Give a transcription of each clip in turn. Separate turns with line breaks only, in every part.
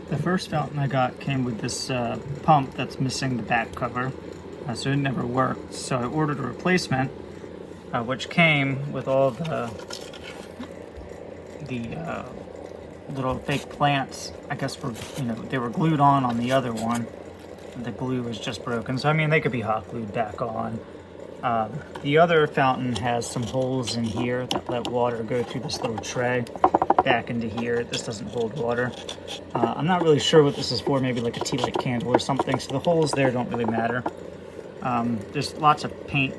The first fountain I got came with this pump that's missing the back cover, so it never worked. So I ordered a replacement, which came with all the little fake plants. I guess they were glued on the other one. The glue was just broken, so I mean they could be hot glued back on. The other fountain has some holes in here that let water go through this little tray back into here. This doesn't hold water. I'm not really sure what this is for, maybe like a tea light candle or something, so the holes there don't really matter. There's lots of paint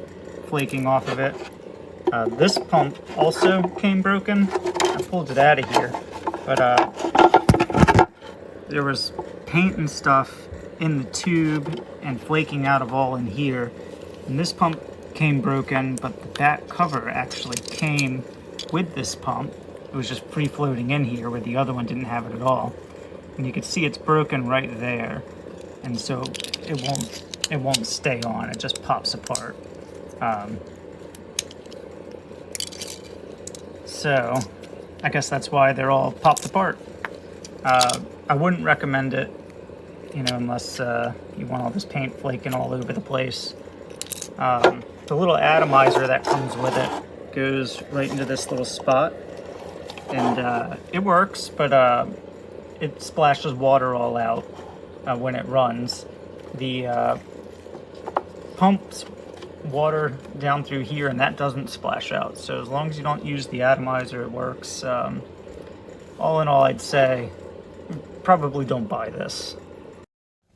flaking off of it. This pump also came broken. I pulled it out of here, but there was paint and stuff in the tube and flaking out of all in here. And this pump came broken, but the back cover actually came with this pump. It was just free floating in here where the other one didn't have it at all. And you can see it's broken right there. And so it won't stay on, it just pops apart. So I guess that's why they're all popped apart. I wouldn't recommend it, unless you want all this paint flaking all over the place. The little atomizer that comes with it goes right into this little spot, and it works, but it splashes water all out when it runs. The pumps water down through here, and that doesn't splash out. So as long as you don't use the atomizer, it works. All in all, I'd say probably don't buy this.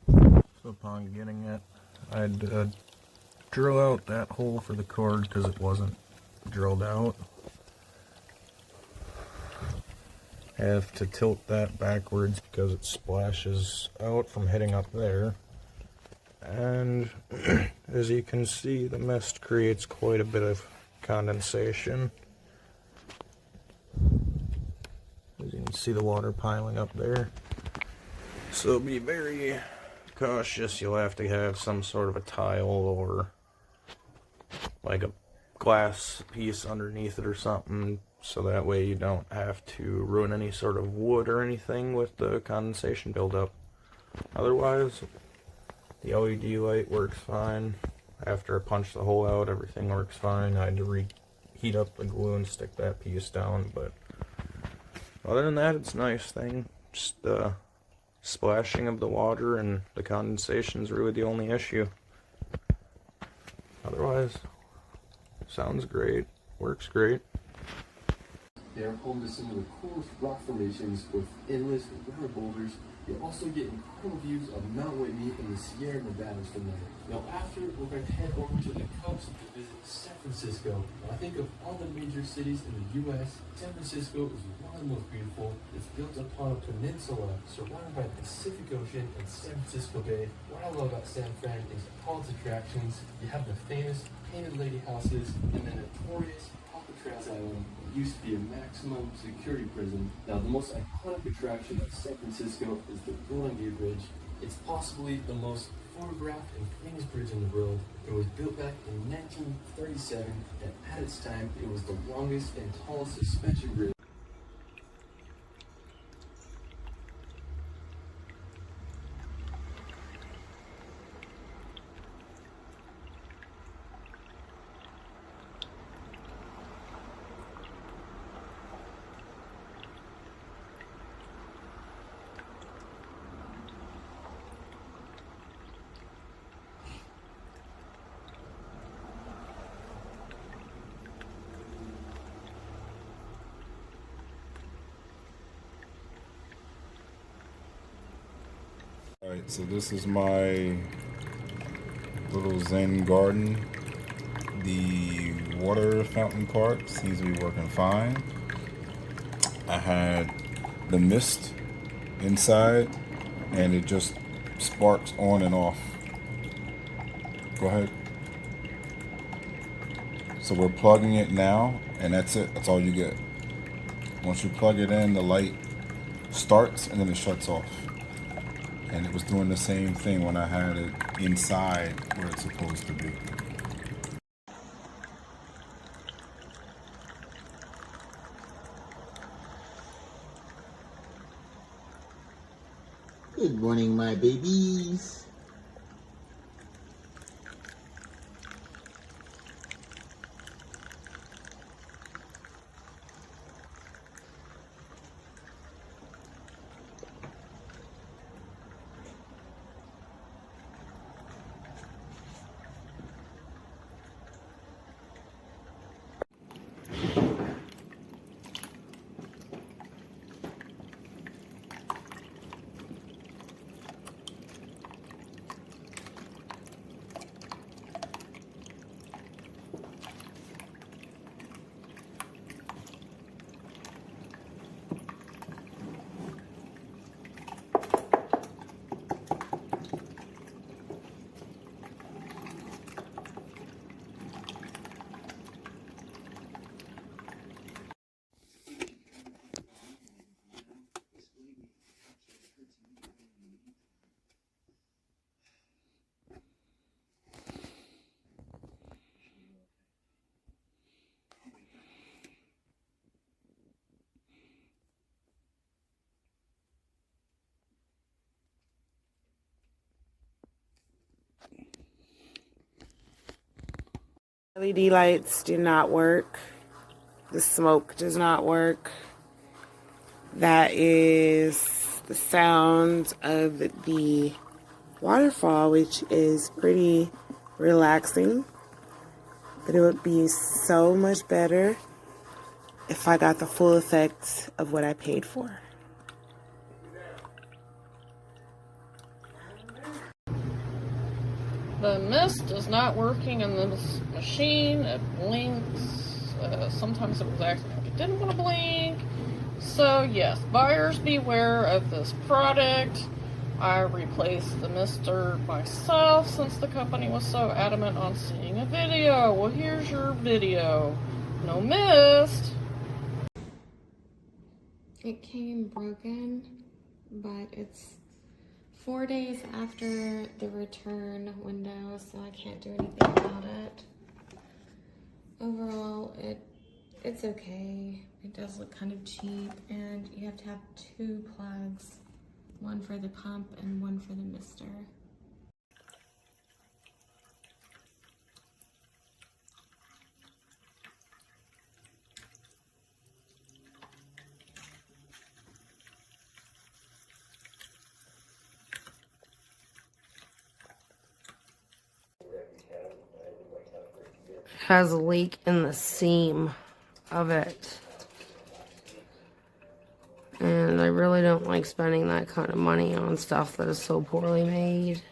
So upon getting it, I'd drill out that hole for the cord because it wasn't drilled out. Have to tilt that backwards because it splashes out from hitting up there. And as you can see, the mist creates quite a bit of condensation. As you can see, the water piling up there. So be very cautious. You'll have to have some sort of a tile or like a glass piece underneath it or something, so that way you don't have to ruin any sort of wood or anything with the condensation buildup. Otherwise, the LED light works fine. After I punched the hole out, everything works fine. I had to reheat up the glue and stick that piece down, but other than that, it's a nice thing. Just the splashing of the water and the condensation is really the only issue. Otherwise, sounds great, works great.
They are home to some of the coolest rock formations with endless river boulders. You'll also get incredible views of Mount Whitney and the Sierra Nevadas from there. Now after, we're going to head over to the coast to visit San Francisco. When I think of all the major cities in the U.S., San Francisco is one of the most beautiful. It's built upon a peninsula surrounded by the Pacific Ocean and San Francisco Bay. What I love about San Fran is all its attractions. You have the famous Painted Lady houses and the notorious Alcatraz Island. Used to be a maximum security prison. Now the most iconic attraction of San Francisco is the Golden Gate Bridge. It's possibly the most photographed and famous bridge in the world. It was built back in 1937, and at its time it was the longest and tallest suspension bridge.
Alright, so this is my little Zen garden. The water fountain part seems to be working fine. I had the mist inside and it just sparks on and off. Go ahead. So we're plugging it now and that's it. That's all you get. Once you plug it in, the light starts and then it shuts off. And it was doing the same thing when I had it inside where it's supposed to be.
Good morning, my babies.
LED lights do not work. The smoke does not work. That is the sound of the waterfall, which is pretty relaxing. But it would be so much better if I got the full effect of what I paid for.
The mist is not working in this machine. It blinks. Sometimes it was acting like it didn't want to blink. So yes, buyers beware of this product. I replaced the mister myself since the company was so adamant on seeing a video. Well, here's your video. No mist.
It came broken, but it's 4 days after the return window, so I can't do anything about it. Overall, it's okay. It does look kind of cheap, and you have to have 2 plugs, one for the pump and one for the mister.
Has a leak in the seam of it. And I really don't like spending that kind of money on stuff that is so poorly made.